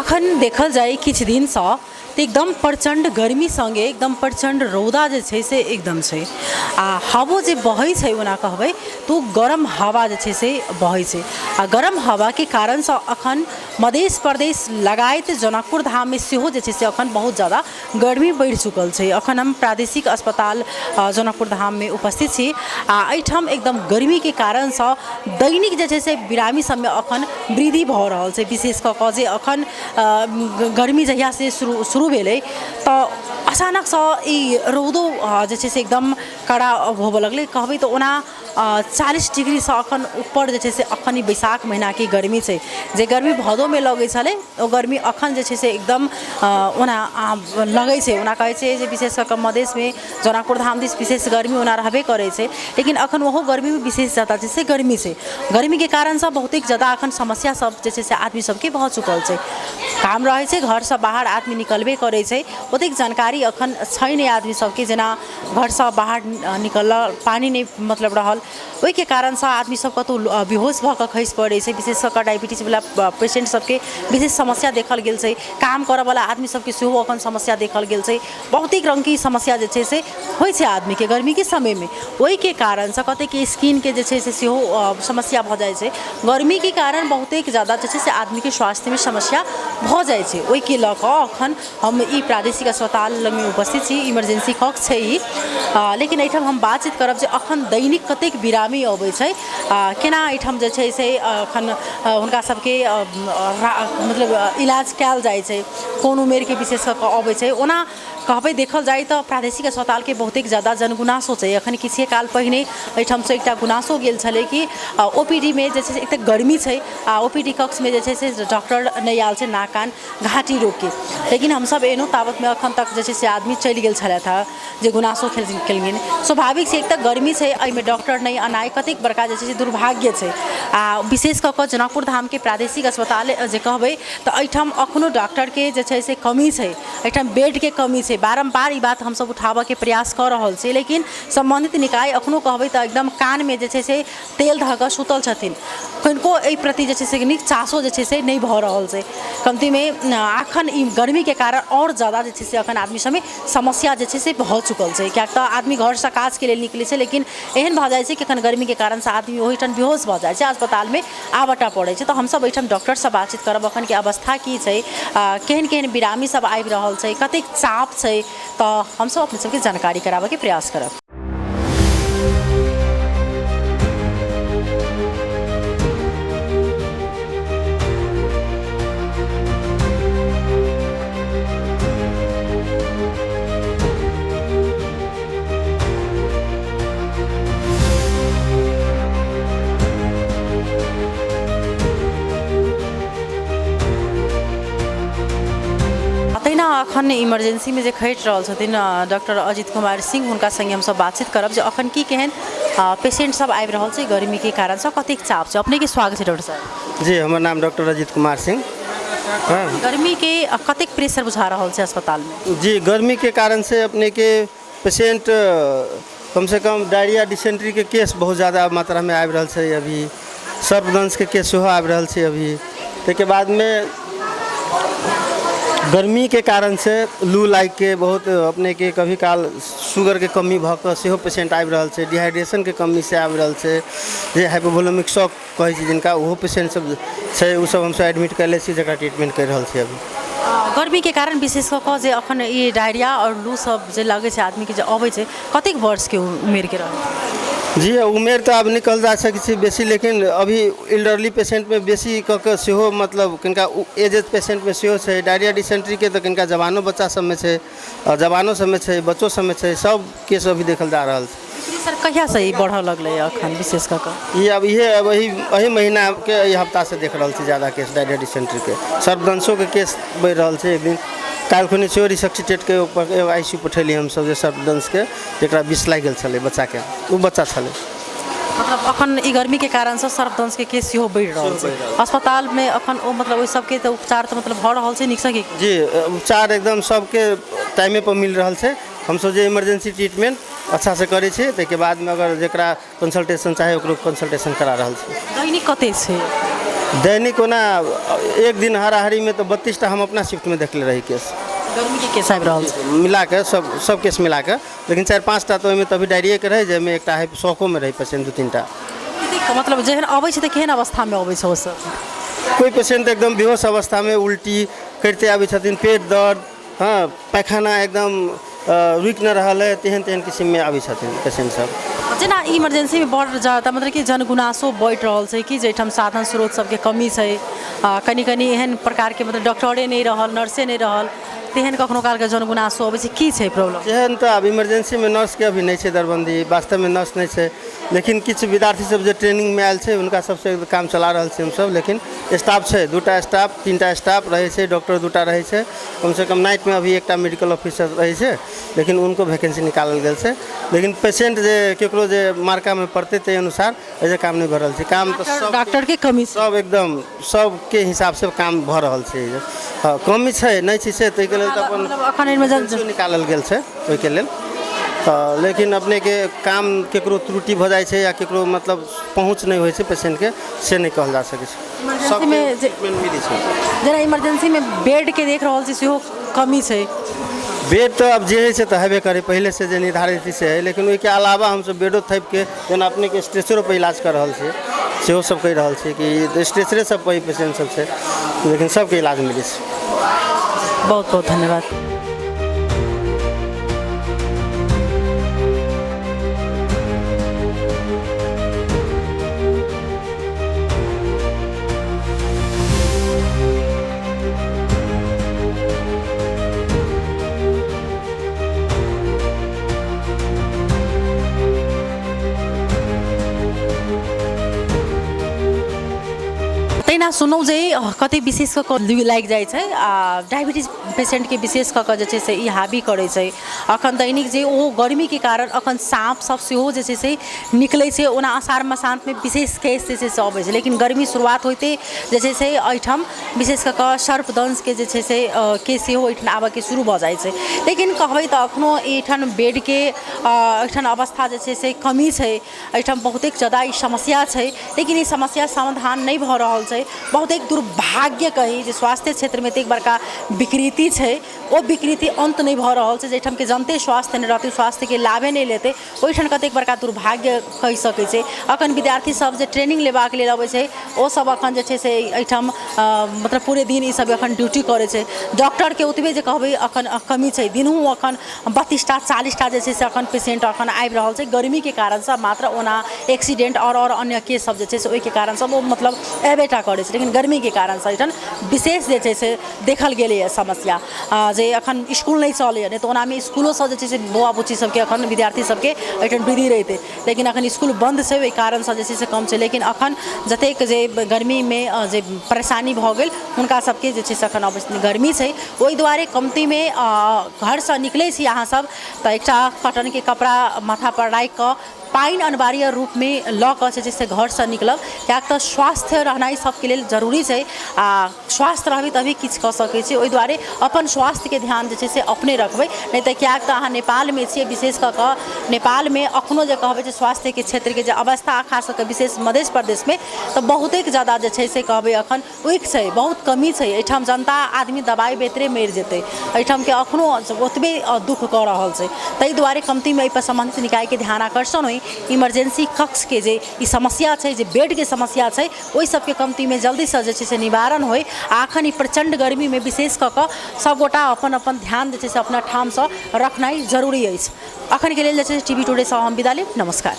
अखन देखल जाए किछ दिन से तो एकदम प्रचंड गर्मी संगे एकदम प्रचंड रौदा जे छै से एकदम छै आ हवो जे बहै छै ओना कहबै तो गरम हवा जे छै से बहै छै आ गरम हवा के कारण से अखन मध्य प्रदेश लगायत जनकपुर धाम में सेहो जे छै से अखन बहुत ज़्यादा गर्मी बढ़ि चुकल छै। अखन हम प्रादेशिक अस्पताल जनकपुर धाम में उपस्थित छी आ एहिठाम एकदम गर्मी के कारण से दैनिक जे छै से बिरामी सब में अखन वृद्धि भऽ रहल छै। विशेष कऽ कऽ जे अखन गर्मी जहिया से शुरू भेलै तो अचानक से ई रौदो जे छै से एकदम कड़ा होबऽ लगलै। कहबै तो ओना 40 डिग्री से अखन ऊपर जे छै से अखन ई बैसाख महीना की गर्मी छै जे गर्मी भादो में लगै छलै ओ गर्मी अखन जे छै से एकदम ओना लगै छै। ओना कहै छै जे विशेष कऽ मधेश में जनकपुर धाम दिस विशेष गर्मी ओना रहबे करै छै लेकिन अखन ओहो गर्मी में विशेष ज़्यादा जे छै गर्मी छै। गर्मी के कारण से बहुत ज़्यादा अखन समस्या सब जे छै से आदमी सबके भऽ चुकल छै। काम रहै छै घर से बाहर आदमी निकलबे करै छै ओतेक जानकारी अखन छै नहीं आदमी सबके जेना घर से बाहर निकल पानी नहीं मतलब रहल ओहि के कारण से आदमी सब कतौ बेहोश भऽ कऽ खसि पड़ै छै। विशेष कऽ डायबिटीज वाला पेशेंट सबके विशेष समस्या देखल गेल छै। काम करऽ वाला आदमी सबके सेहो अखन समस्या देखल गेल छै। बहुत ही रंग की समस्या जे छै से होइ छै आदमी के गर्मी के समय में ओहि के कारण से कते के स्किन के जे छै से सेहो समस्या भऽ जाइ छै। गर्मी के कारण बहुते ज़्यादा जे छै से आदमी के स्वास्थ्य में समस्या भऽ जाइ छै। ओहि के लऽ कऽ अखन हम ई प्रादेशिक अस्पताल में उपस्थित छी इमरजेंसी कक्ष छै ई लेकिन एहिठाम हम बातचीत करब जे अखन दैनिक कतेक बिरामी अबै छै केना एहिठाम जे छै से अखन हुनका सबके मतलब इलाज कयल जाइ छै कोन उमेर के विशेष कऽ कऽ अबै छै। ओना कहबै देखल जाए तो प्रादेशिक अस्पताल के बहुत ज़्यादा जनगुनासो छै। अखन किछे काल पहिने एहिठाम से एकटा गुनासो गेल छलै कि ओपीडी में जे छै से एते गर्मी छै आ ओपीडी कक्ष में जे छै से डॉक्टर नहीं आयल छै नाक कान घाटी रोग के लेकिन हम सब एनो तावत में अखन तक जे छै से आदमी चलि गेल छलथि था जे गुनासो केलखिन। स्वाभाविक छै एक तऽ गर्मी छै एहिमे डॉक्टर नहीं आनाइ कतेक बड़का जे छै से दुर्भाग्य छै आ विशेष कऽ कऽ जनकपुर धाम के प्रादेशिक अस्पताल जे कहबै तो एहिठाम अखनो डॉक्टर के जे छै से कमी छै एहिठाम बेड के कमी छै। बारम्बार ई बात हम सब उठाबऽ के प्रयास कऽ रहल छी लेकिन संबंधित निकाय अखनो कहबै तो एकदम कान में जे छै से तेल धऽ कऽ सुतल छथिन। किनको एहि प्रति जे छै से नीक चासो जे छै से नहीं भऽ रहल छै। कमती में अखन ई गर्मी के कारण और ज़्यादा जे छै से अखन आदमी सब में समस्या जे छै से भऽ चुकल छै। क्या तो आदमी घर से काज के लिए निकले छै लेकिन एहन भऽ जाइ छै कि अखन गर्मी के कारण से आदमी ओहिठाम बेहोश भऽ जाइ छै अस्पताल में आबटा पड़ै छै। तो हम सब एहिठाम डॉक्टर से बातचीत करब अखन के अवस्था की छै केहन केहन बिरामी सब आबि रहल छै कतेक चाप छै तो हम सब अपने सबके जानकारी कराबऽ के प्रयास करब। अखन इमरजेंसी में जे खटि रहल छथिन डॉक्टर अजित कुमार सिंह हुनका संगे हम सब बातचीत करब जे अखन की केहन पेशेंट सब आबि रहल छै गर्मी के कारण से कतेक चाप छै। अपने के स्वागत है डॉक्टर साहब। जी हमर नाम डॉक्टर अजित कुमार सिंह। गर्मी के कतेक प्रेशर बुझा रहल छै अस्पताल में? जी गर्मी के कारण से अपने के पेशेंट कम से कम डायरिया डिसेंट्री के केस बहुत ज़्यादा मात्रा में आबि रहल छै। अभी सर्पदंश के केस सेहो आबि रहल छै। अभी ताहिके बाद में गर्मी के कारण से लू लाइक के बहुत अपने के कभी काल शुगर के कमी भऽ कऽ सेहो पेशेंट आबि रहल छै। डिहाइड्रेशन के कमी से आबि रहल छै जे हाइपोवोलेमिक शॉक कहै छै जिनका ओहो पेशेंट सब छै उ सब हमसब एडमिट कैले छी जकरा ट्रीटमेंट कर रहल छी। अभी गर्मी के कारण विशेष कऽ कऽ जे अखन ई डायरिया और लू सब जे लगै छै आदमी के जे अबै छै कतेक वर्ष के उमेर के रहै? जी उमेर तो अब नहीं कहल जा सकै छै बेसी लेकिन अभी एल्डरली पेशेंट में बेसी कऽ के सेहो मतलब किनका एजेड पेशेंट में सेहो छै। डायरिया डिसेंट्री के तो किनका जवानो बच्चा सब में छै और जवानो सब में छै बच्चों सब में छै सब केस अभी देखल जा रहल छै। सर कहिया से ई बढ़ऽ लगलै अखन विशेष कऽ कऽ? ये अब ये वही महीना के ई हफ्ता से देख रहल छी ज़्यादा केस डायरिया डिसेंट्री के। सर्पदंशों के केस बढ़ि रहल छै। एक दिन काल्हि खुनी सेहो रिसक्सिटेट के ऊपर ICU पठेली हम सब जे सर्पदंश के जकरा विष लागि गेल छलै बच्चा के वो बच्चा छलै। मतलब अखन ई गर्मी के कारण से सर्पदंश के केस सेहो बढ़ि रहल छै अस्पताल में अखन ओ मतलब ओहि सबके तो उपचार तो मतलब भऽ रहल छै नीक से? जी उपचार एकदम सबके टाइमे पर मिल रहल छै। हम सब जे इमरजेंसी ट्रीटमेंट अच्छा से करै छै ताहिके बाद में अगर जकरा कंसल्टेशन चाहे ओकरो कंसल्टेशन करा रहल छै। दैनिक कते छै? दैनिक होना एक दिन हाराहारी में तो 32टा हम अपना शिफ्ट में देखले रही केस गर्मी के केस आबि रहल छै मिला के सब केस मिला के, लेकिन 4-5टा तो ओहिमे तभी डायरिए के रहे जाहिमे एकटा है शौको में रही पेशेंट 2-3टा। मतलब जेहन अबै छै तऽ केहन अवस्थामे अबै छै ओ सब? कोई पेशेंट एकदम बेहोश अवस्था में उल्टी करते आबै छथिन, पेट दर्द, हाँ पैखाना एकदम रुकि न रहल है, तेहन तेहन किस्म में आबै छथिन पेशेंट सब। जेना इमरजेंसी में बढ़ जाता मतलब कि जनगुनासो बढ़ि रहल छै कि जेठाम साधन स्रोत सबके कमी छै, कनी कनी एहन प्रकार के मतलब डॉक्टरे नहीं रहल, नर्से नहीं रहल, तेहन कखनो काल के जनगुनासो अबै छै, की छै प्रॉब्लम? जेहन तो अब इमरजेंसी में नर्स के अभी नहीं छै दरबंदी, वास्तव में नर्स नहीं छै, लेकिन किछु विद्यार्थी सब जो ट्रेनिंग में आयल छै उनका सबसे काम चला रहल छै हम सब, लेकिन स्टाफ छै 2टा स्टाफ 3टा स्टाफ रहे छै, डॉक्टर 2टा रहे छै, कम से कम नाइट में अभी एकटा मेडिकल ऑफिसर रहे छै, लेकिन उनको वैकेंसी निकालल गेल छै, लेकिन पेशेंट जे केकरो जे मार्का में पड़ते ते अनुसार ऐसे काम नहीं भऽ रहल छै, काम तो सब डॉक्टर के कमी छै, सब एकदम सबके हिसाब से काम भऽ रहल छै। हाँ कमी छै नहीं छै से ताहि के लेल तऽ अपन मतलब अखन इमरजेंसी निकालल गेल छै ओहिके लेल, लेकिन अपने के काम केकरो त्रुटि भऽ जाइ छै या केकरो मतलब पहुँच नहीं होइ छै पेशेंट के से नहीं कहल जा सकै छै। इमरजेंसी में ट्रीटमेंट मिली छै, जेना इमरजेंसी में बेड के देख रहल छी सेहो कमी छै। बेड तो अब जे है से तो हेबे करे पहले से जे निर्धारित से है, लेकिन ओहिके अलावा हम सब बेडो थैप के जेना अपने के स्ट्रेचरो पर इलाज कर रहल छियै, सेहो सब कहि रहल छियै कि स्ट्रेचरे सब पर पेशेंट सब छै, लेकिन सबके इलाज मिली छै। बहुत बहुत धन्यवाद। तैना सुनौ जे कते विशेष कऽ कऽ लागि जाइ छै, डायबिटीज पेशेंट के विशेष कऽ कऽ जे छै से ई हावी करै छै। अखन दैनिक जे ओ गर्मी के कारण अखन साँप सब सेहो जे छै से निकलै छै, ओना आषाढ़ मसांत में विशेष केस जे छै से अबै छै, लेकिन गर्मी शुरुआत होइते जे छै से एहिठाम विशेष कऽ कऽ सर्पदंश के जे छै से केस सेहो एहिठाम आबऽ के शुरू भऽ जाइ छै। लेकिन कहबै तऽ अखनो एहिठाम बेड के एहिठाम अवस्था जे छै से कमी छै, एहिठाम बहुतेक ज्यादा ई समस्या छै, लेकिन ई समस्या समाधान नहीं भऽ रहल छै। बहुत एक दुर्भाग्य कही जे स्वास्थ्य क्षेत्र में एक बड़का विकृति छै, वो विकृति अंत नहीं भऽ रहल छै, जेठाम के जनते स्वास्थ्य नहीं रहते, स्वास्थ्य के लाभे नहीं लेते, ओहिठाम कतेक बड़का दुर्भाग्य कहि सकै छै। अखन विद्यार्थी सब जे ट्रेनिंग लेबाक लेल अबै छै ओ सब अखन जे छै से एहिठाम मतलब पूरे दिन ई सब अखन ड्यूटी करै छै। डॉक्टर के ओतबे जे कहबै अखन कमी छै, दिनहु अखन 32टा 40टा जे छै से अखन पेशेंट अखन आबि रहल छै, गर्मी के कारण से मात्र, ओना एक्सीडेंट और अन्य केस सब जे छै से ओहि के कारण से वो मतलब एबेटा करै छै, लेकिन गर्मी के कारण से एहिठाम विशेष जे छै से देखल गेलै समस्या जे अखन स्कूल नहीं चलै, नहीं तो ओना में स्कूलों से जे छै से बौआ बुच्ची सबके अखन विद्यार्थी सबके एहिठाम विधि रहिते, लेकिन अखन स्कूल बंद छै, ओहि कारण से जे छै से कम छै। लेकिन अखन जतेक जे गर्मी में जे परेशानी भऽ गेल हुनका सबके जे छै से अखन गर्मी छै, ओहि दुआरे कमती में घर से निकलै छी अहाँ सब तऽ एकटा कॉटन के कपड़ा माथा पर राखि कऽ पानि अनिवार्य रूप में लऽ कऽ जे छै घर से निकलब, किएक तऽ स्वास्थ्य रहनाइ सबके लेल जरूरी छै, आ स्वास्थ्य रहबै तभी किछु कऽ सकै छी। ओहि दुआरे अपन स्वास्थ्य के ध्यान जे छै से अपने रखबै, नहीं तऽ किएक तऽ अहाँ नेपाल में छियै, विशेष कऽ कऽ नेपाल में अखनो जे कहबै जे स्वास्थ्य के क्षेत्र के जे अवस्था खास कऽ विशेष मध्य प्रदेश में तऽ बहुतेक ज्यादा जे छै से कहबै अखन वीक छै, बहुत कमी छै। एहिठाम जनता आदमी दवाई बेतरे मरि जेतै, एहिठाम के अखनो ओतबे दुख कऽ रहल छै, ताहि दुआरे कमती में एहि पर संबंधित निकाय के ध्यान आकर्षण होइ, इमरजेंसी कक्ष के जे ई समस्या छै, जे बेड के समस्या छै, ओहि सबके कमती में जल्दी से जे छै से निवारण होइ। अखन ई प्रचंड गर्मी में विशेष कऽ कऽ सबगोटा अपन अपन ध्यान जे छै से अपना ठाम से रखनाइ जरूरी अछि। अखन के लेल जे छै टीवी टुडे से हम विदा लेब, नमस्कार।